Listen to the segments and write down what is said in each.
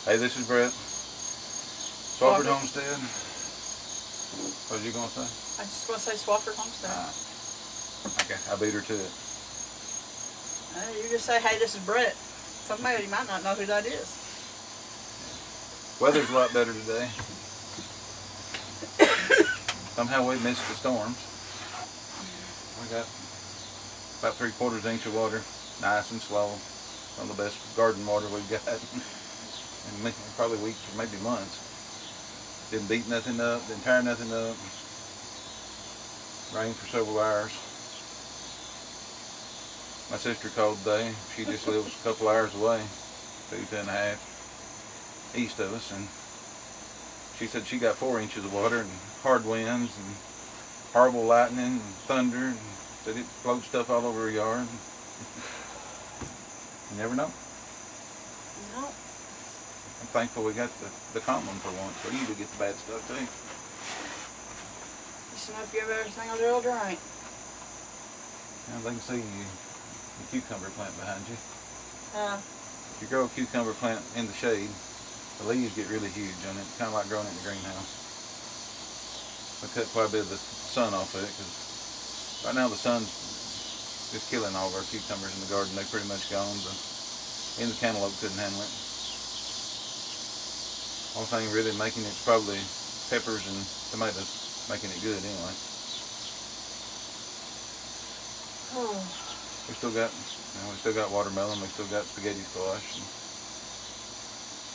Hey, this is Brett. Swafford Homestead. What was you going to say? I just want to say Swafford Homestead. Okay, I beat her to it. You just say, hey, this is Brett. Somebody might not know who that is. Weather's a lot better today. Somehow we missed the storms. We got about 3/4 inch of water, nice and slow. Some of the best garden water we've got in probably weeks or maybe months. Didn't beat nothing up, didn't tear nothing up. Rained for several hours. My sister called today. She just lives a couple hours away, 2.5 east of us, and she said she got 4 inches of water and hard winds and horrible lightning and thunder, and said it blowed stuff all over her yard. You never know. No. I'm thankful we got the calm one for once. We usually get the bad stuff too. Just enough to give everything a real drink. Now they can see the cucumber plant behind you. If you grow a cucumber plant in the shade, the leaves get really huge on it, kind of like growing it in the greenhouse. We cut quite a bit of the sun off of it because right now the sun's just killing all of our cucumbers in the garden. They're pretty much gone, but even the cantaloupe couldn't handle it. Only thing really making it's probably peppers and tomatoes making it good anyway. Oh. We still got watermelon. We still got spaghetti squash. And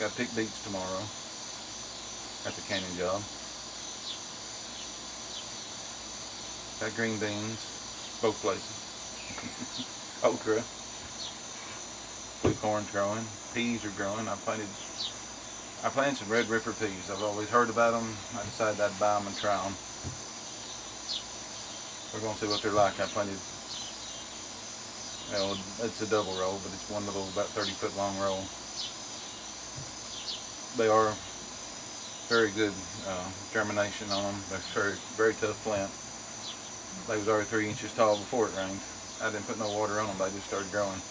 got to pick beets tomorrow at the canning job. Got green beans, both places. Okra, blue corn's growing. Peas are growing. I planted some red ripper peas. I've always heard about them. I decided I'd buy them and try them. We're going to see what they're like. I planted, well, it's a double row, but it's one little about 30-foot long row. They are very good germination on them. They're very, very tough plant. They was already 3 inches tall before it rained. I didn't put no water on them. They just started growing.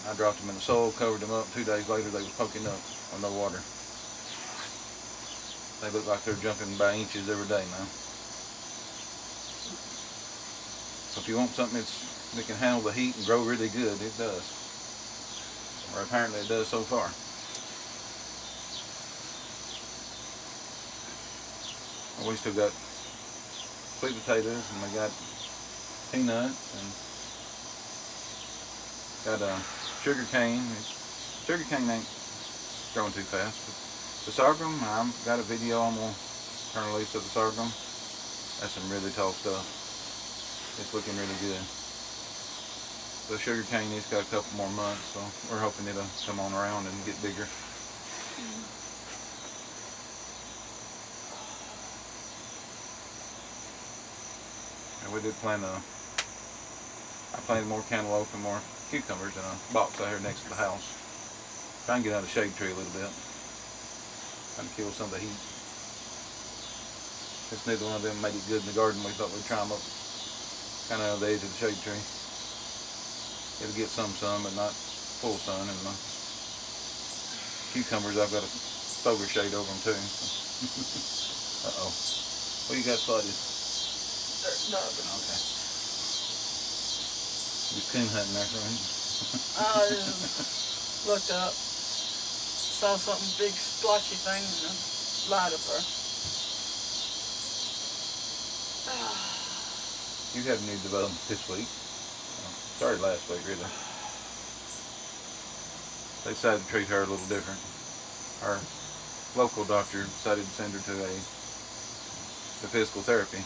I dropped them in the soil, covered them up. 2 days later, they was poking up with no water. They look like they're jumping by inches every day now. So if you want something that can handle the heat and grow really good, it does. Or apparently it does so far. We still got sweet potatoes, and we got peanuts, and got sugar cane. Sugar cane ain't growing too fast, but the sorghum, I've got a video. I'm going to turn a leaf of the sorghum. That's some really tall stuff. It's looking really good. The sugar cane has got a couple more months, so we're hoping it'll come on around and get bigger. And we did plant I planted more cantaloupe and more cucumbers in a box out here next to the house. Trying to get out of the shade tree a little bit. Trying to kill some of the heat. Since neither one of them made it good in the garden, we thought we'd try them up kind of the edge of the shade tree. It'll get some sun, but not full sun. And the cucumbers, I've got a solar shade over them too. So. Uh-oh. What you got spotted? There's nothing. Okay. You coon hunting there, right? I just looked up, saw something big splotchy thing, and light up there. You had a new development this week. Started last week, really. They decided to treat her a little different. Our local doctor decided to send her to the physical therapy.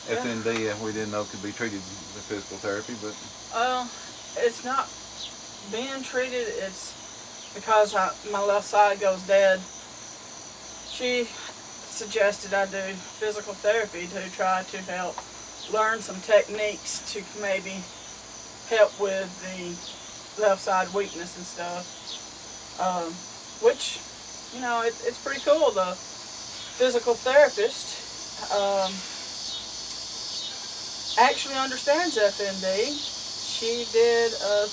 Yeah. FND, we didn't know could be treated with physical therapy, but it's not being treated. It's because my left side goes dead. She suggested I do physical therapy to try to help learn some techniques to maybe help with the left side weakness and stuff. Which, you know, it's pretty cool. The physical therapist actually understands FND. She did a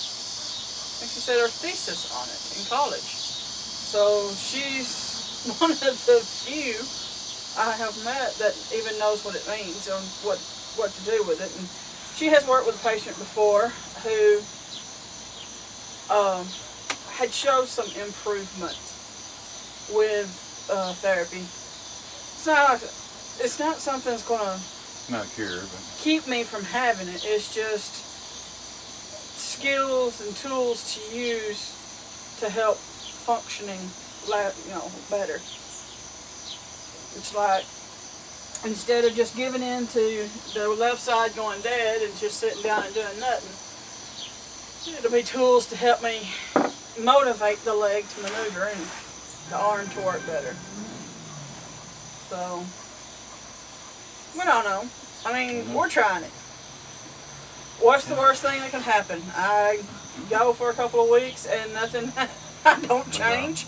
think she said her thesis on it in college. So she's one of the few I have met that even knows what it means and what to do with it. And she has worked with a patient before who had showed some improvement with therapy. It's not something that's gonna not a cure, but keep me from having it. It's just skills and tools to use to help functioning, better. It's like instead of just giving in to the left side going dead and just sitting down and doing nothing, it'll be tools to help me motivate the leg to maneuver and the arm to work better. So, we don't know. I mean, we're trying it. What's the worst thing that can happen? I go for a couple of weeks and nothing, I don't change.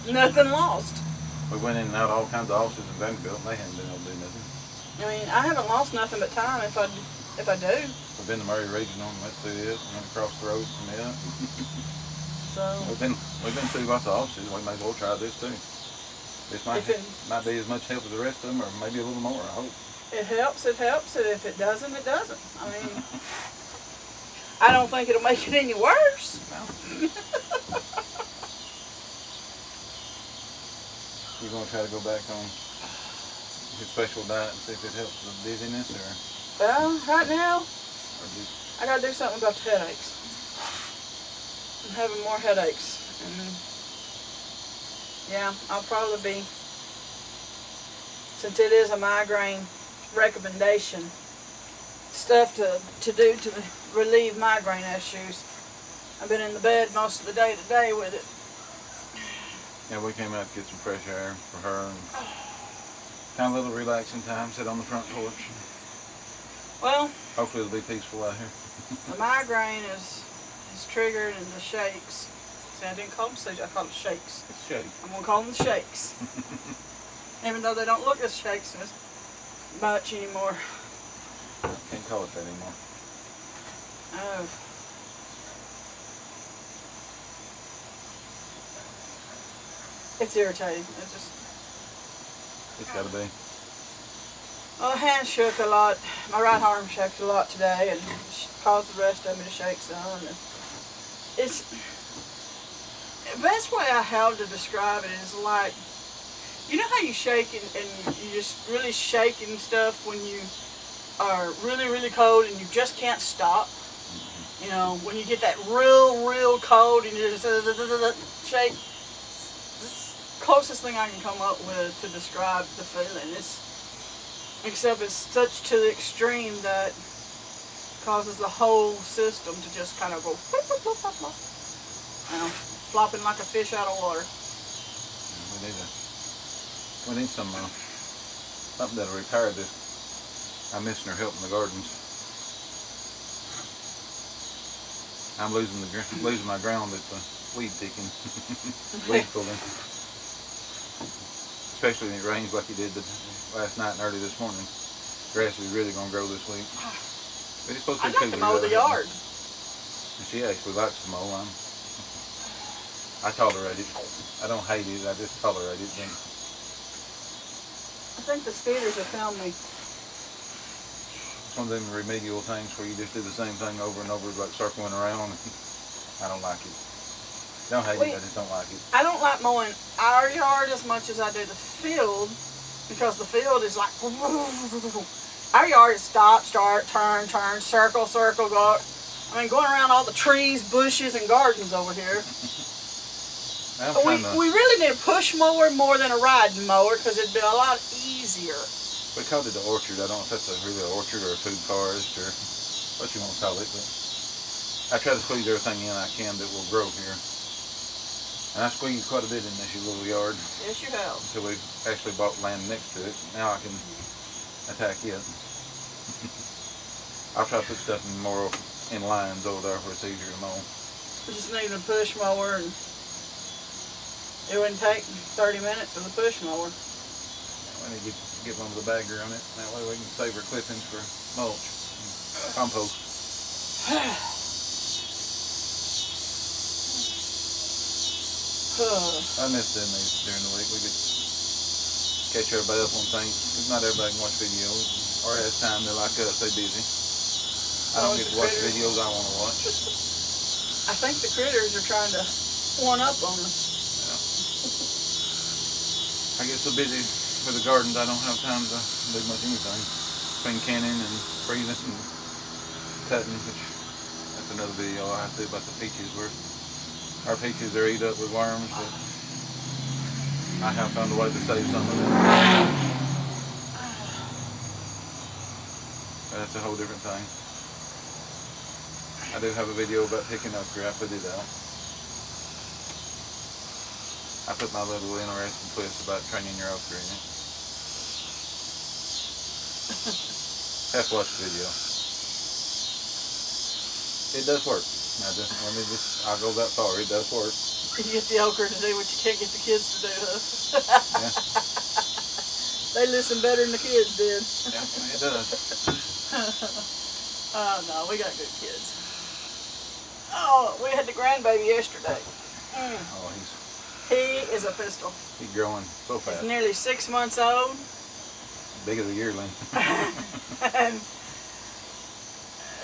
Nothing lost. We went in and out of all kinds of offices in Vanderbilt and they hadn't been able to do nothing. I mean, I haven't lost nothing but time if I do. We've been to Murray Regional and went through it and went across the road from it. So we've been through lots of offices. We may as well try this too. This might be as much help as the rest of them, or maybe a little more, I hope. It helps, and if it doesn't, it doesn't. I mean, I don't think it'll make it any worse. No. You're going to try to go back on his special diet and see if it helps with dizziness, or? Well, right now, I got to do something about the headaches. I'm having more headaches. And yeah, I'll probably be, since it is a migraine recommendation, stuff to do to relieve migraine issues. I've been in the bed most of the day today with it. Yeah, we came out to get some fresh air for her and kind of a little relaxing time, sit on the front porch. Well, hopefully it'll be peaceful out here. The migraine is triggered in the shakes. See, I didn't call them seizures, I call them shakes. It's shakes. I'm going to call them the shakes. Even though they don't look as shakes as much anymore. Can't call it that anymore. Oh. It's irritating. It's got to be. Well, the hand shook a lot. My right arm shook a lot today and caused the rest of me to shake some. And it's the best way I have to describe it is like, you know how you shake and you just really shaking stuff when you are really, really cold and you just can't stop? You know, when you get that real cold and you just shake. It's the closest thing I can come up with to describe the feeling. Except it's such to the extreme that causes the whole system to just kind of go flopping like a fish out of water. We need some something that'll repair this. I'm missing her help in the gardens. I'm losing my ground at the weed picking, weed pulling. Especially when it rains like it did last night and early this morning. Grass is really going to grow this week. But it's supposed to be I'd like to mow the yard. And she actually likes to mow. I tolerate it. I don't hate it. I just tolerate it. Then. I think the speeders have found me. It's one of them remedial things where you just do the same thing over and over, like circling around. I don't like it. Don't hate it, I just don't like it. I don't like mowing our yard as much as I do the field, because the field is like, our yard is stop, start, turn, circle, go. I mean, going around all the trees, bushes, and gardens over here. We really need a push mower more than a riding mower, because it'd be a lot easier. We called it the orchard. I don't know if that's really an orchard or a food forest or what you want to call it, but I try to squeeze everything in I can that will grow here. And I squeezed quite a bit in this little yard. Yes, you have. Until we actually bought land next to it. Now I can attack it. I'll try to put stuff in lines over there where it's easier to mow. We just need a push mower, and it wouldn't take 30 minutes with a push mower. We need to get one with a bagger on it. That way we can save our clippings for mulch, compost. I miss doing these during the week. We could catch everybody up on things. Not everybody can watch videos or has time. They're like us, they're busy. I don't get to watch videos I want to watch. I think the critters are trying to one up on us. Yeah. I get so busy with the gardens I don't have time to do much anything. Between canning and freezing and cutting, which that's another video I have to do about the peaches where our peaches are eat up with worms, but I have found a way to save some of them. But that's a whole different thing. I do have a video about picking okra. I put it out. I put my little interesting twist about training your okra in it. Have to watch the video. It does work. I'll go that far. It does work. You get the okra to do what you can't get the kids to do, huh? Yeah. They listen better than the kids did. Yeah, it does. Oh no, we got good kids. Oh, we had the grandbaby yesterday. Oh, he is a pistol. He's growing so fast. He's nearly 6 months old. Big as a yearling.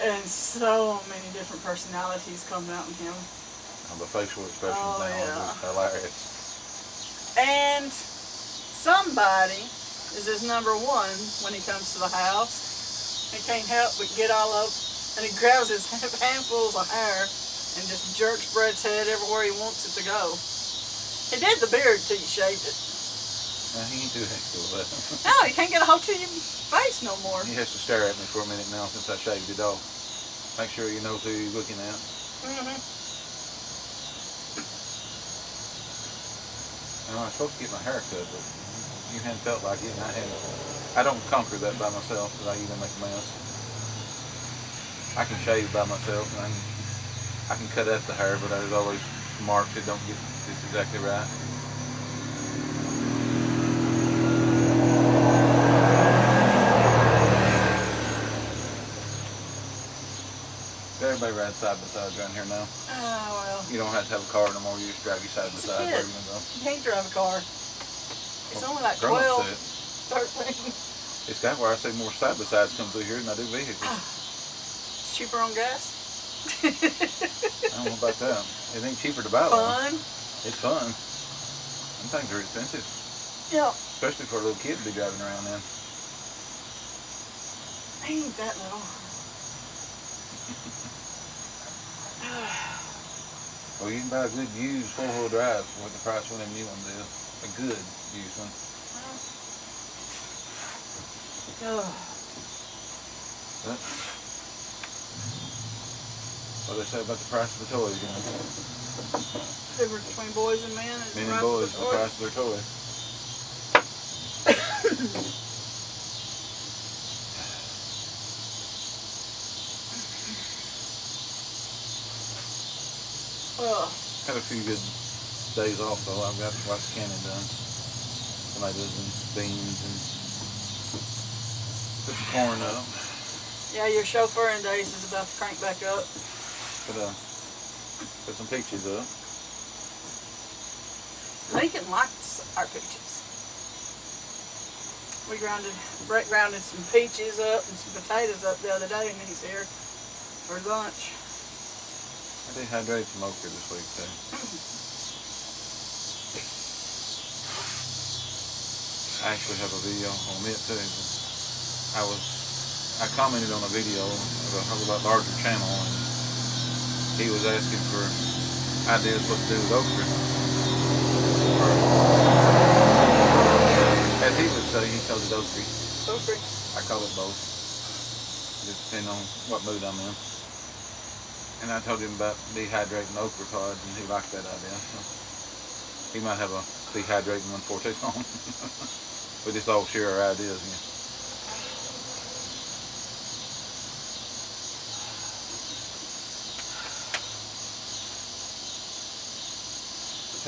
and so many different personalities come out in him. Oh, the facial expressions now are hilarious. And somebody is his number one when he comes to the house. He can't help but get all up, and he grabs his handfuls of hair and just jerks Brett's head everywhere he wants it to go. He did the beard till you shaved it. He ain't too hectic with that. No, he can't get a hold to your face no more. He has to stare at me for a minute now since I shaved it off. Make sure you know who you're looking at. I was supposed to get my hair cut, but you hadn't felt like it, and I don't conquer that by myself, because I even make a mess. I can shave by myself, and I can cut at the hair, but there's always marks that don't get just exactly right. Everybody rides side by side around here now. Oh, well. You don't have to have a car no more, you just drive your side by side wherever you go. You can't drive a car. It's only like 12, 13. It's got where I see more side by sides come through here than I do vehicles. It's cheaper on gas. I don't know about that. It ain't cheaper to buy one. Fun. It's fun. Some things are expensive. Yeah. Especially for a little kid to be driving around in. Ain't that little. Well, you can buy a good used four-wheel drive for what the price of them new ones is. A good used one. But, what they say about the price of the toys, you know? The difference between boys and men is Men and boys, the price of their toys. Had a few good days off though. I've got lots of canning done. Tomatoes and beans and put some corn up. Yeah, your chauffeuring days is about to crank back up. Put some peaches up. Lincoln likes our peaches. Brett grounded some peaches up and some potatoes up the other day, and he's here for lunch. I dehydrated some okra this week too. I actually have a video on it too. I commented on a video about larger channel, and he was asking for ideas what to do with okra. As he would say, he calls it okra. Okra. I call it both. Just depending on what mood I'm in. And I told him about dehydrating okra pods, and he liked that idea. So he might have a dehydrating one for too long. We just all share our ideas. Yeah.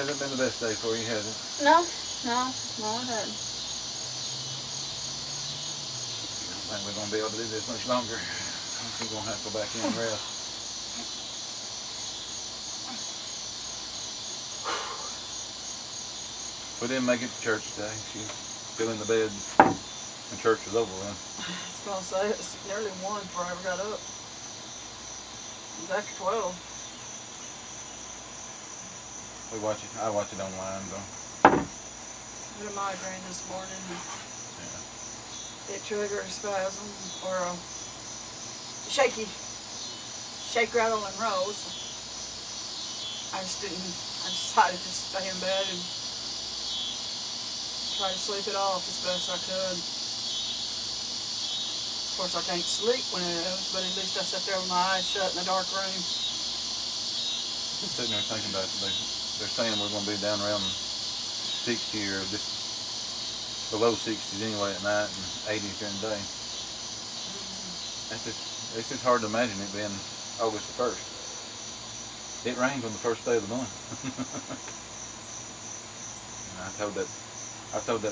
Hasn't been the best day for you, has it? No, it hasn't. I think we're going to be able to do this much longer. I think we're going to have to go back in and rest. We didn't make it to church today. She was still in the bed when church was over with. I was going to say, it's nearly 1 before I ever got up. It was after 12. I watch it online though. I had a migraine this morning. Yeah. It triggered a spasm or a shake, rattle, and roll. So I decided to stay in bed and try to sleep it off as best I could. Of course, I can't sleep when it is, but at least I sat there with my eyes shut in a dark room. I'm sitting there thinking about it. They're saying we're going to be down around 60 or just below 60s anyway at night and 80s during the day. It's just hard to imagine it being August the 1st. It rains on the first day of the month. And I've told that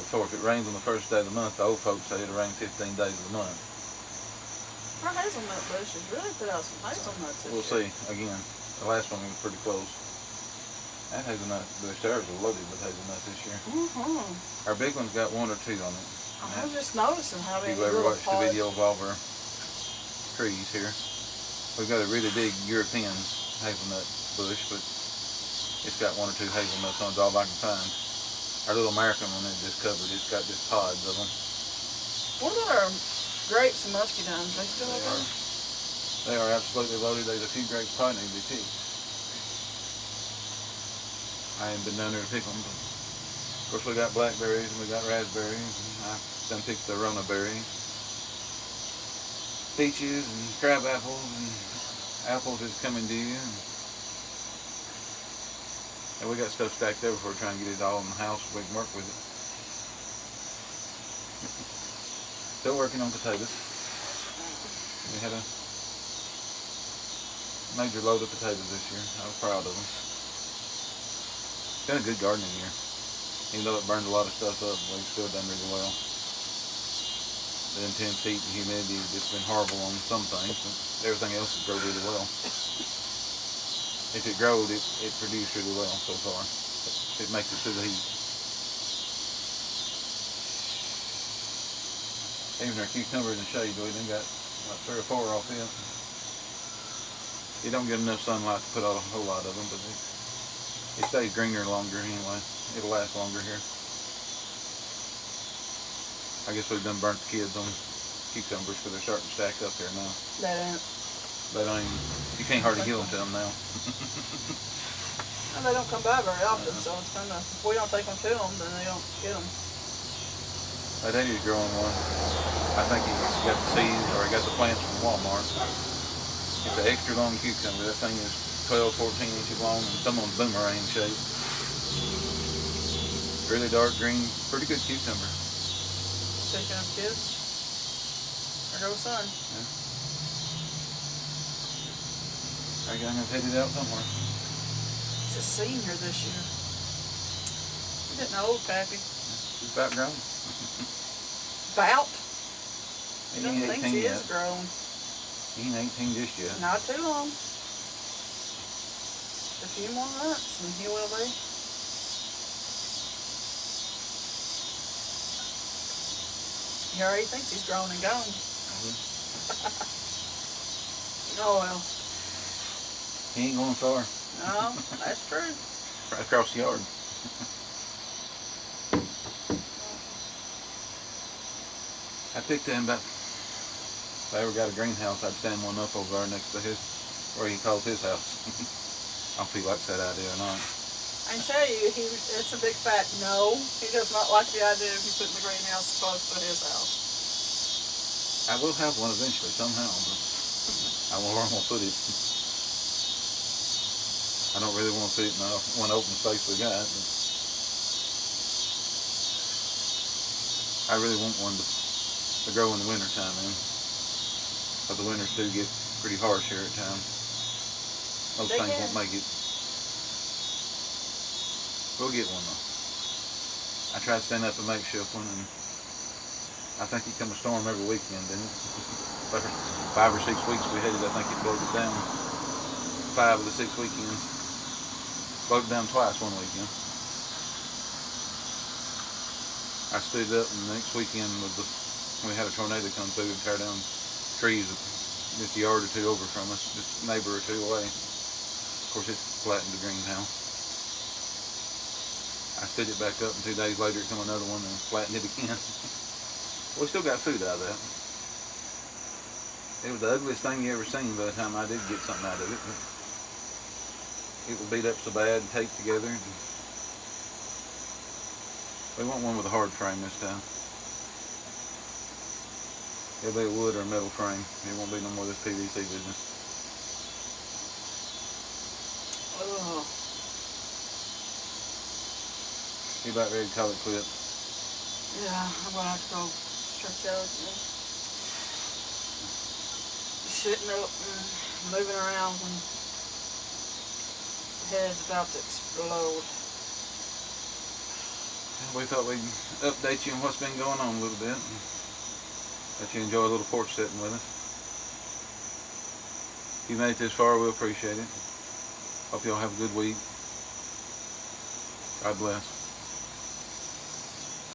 before. If it rains on the first day of the month, the old folks say it'll rain 15 days of the month. Our hazelnut bushes really put out some hazelnuts this We'll year. see. Again, the last one was pretty close. That hazelnut bush there was loaded with hazelnuts this year. Our big one's got 1 or 2 on it. I was just noticing how many People ever little watched the video of all of our trees here? We've got a really big European hazelnut bush, but it's got 1 or 2 hazelnuts on it, all I can find. Our little American one is just covered. It's got just pods of them. What are grapes and muscadines? They still up there? They are absolutely loaded. There's a few grapes probably need to be picked. I haven't been down there to pick them, but of course we got blackberries and we got raspberries. And I done picked the Rona berries, peaches and crab apples and apples is coming due. And we got stuff stacked over for trying to get it all in the house so we can work with it. Still working on potatoes. We had a major load of potatoes this year. I was proud of them. It's been a good gardening year. Even though it burned a lot of stuff up, we've still done really well. The intense heat and humidity has just been horrible on some things, but everything else has grown really well. If it growed, it produced really well so far. It makes it through the heat. Even our cucumber in the shade, we done got like 3 or 4 off it. You don't get enough sunlight to put out a whole lot of them, but it stays greener longer anyway. It'll last longer here. I guess we've done burnt the kids on cucumbers because they're starting to stack up here now. That ain't. They don't even, you can't hardly give them to them now. And they don't come by very often, so it's kind of, if we don't take them to them, then they don't get them. My daddy's growing one. I think he got the seeds or he got the plants from Walmart. It's an extra long cucumber. That thing is 12, 14 inches long and some of them's boomerang shaped. Really dark green, pretty good cucumber. Speaking of kids, there goes son. Yeah. Our young has headed out somewhere. He's a senior this year. He's getting old, Pappy. He's about grown. About? He He ain't thinks 18 he yet. is grown. He ain't 18 just yet. Not too long. A few more months and he will be. He already thinks he's grown and gone. Oh well. He ain't going far. No, that's true. Right across the yard. I picked him about, if I ever got a greenhouse, I'd stand one up over there next to his, where he calls his house. I don't feel like that idea or not. I can tell you, it's a big fat no. He does not like the idea of you putting the greenhouse close to his house. I will have one eventually, somehow, but I don't know where I'm going to put it. I don't really want to put it in the one open space we got, but I really want one to grow in the winter time, because the winters do get pretty harsh here at times. Most things won't make it. We'll get one though. I tried to stand up a makeshift one, and I think it come a storm every weekend, didn't it? 5 or 6 weeks we had it, I think it blowed it down. 5 of the 6 weekends. Blowed it down twice one weekend. I stood up, and the next weekend we had a tornado come through and tear down trees just a yard or two over from us, just a neighbor or two away. Of course, it flattened the greenhouse. I stood it back up, and 2 days later, it come another one and flattened it again. We still got food out of that. It was the ugliest thing you ever seen by the time I did get something out of it. But it was beat up so bad and taped together. We want one with a hard frame this time. It'll be a wood or a metal frame. It won't be no more of this PVC business. Oh. You about ready to call it quits? Yeah, I'm gonna have to go stretch out again. Sitting up and moving around when the head's about to explode. We thought we'd update you on what's been going on a little bit. Let you enjoy a little porch sitting with us. If you made it this far, we appreciate it. Hope y'all have a good week. God bless.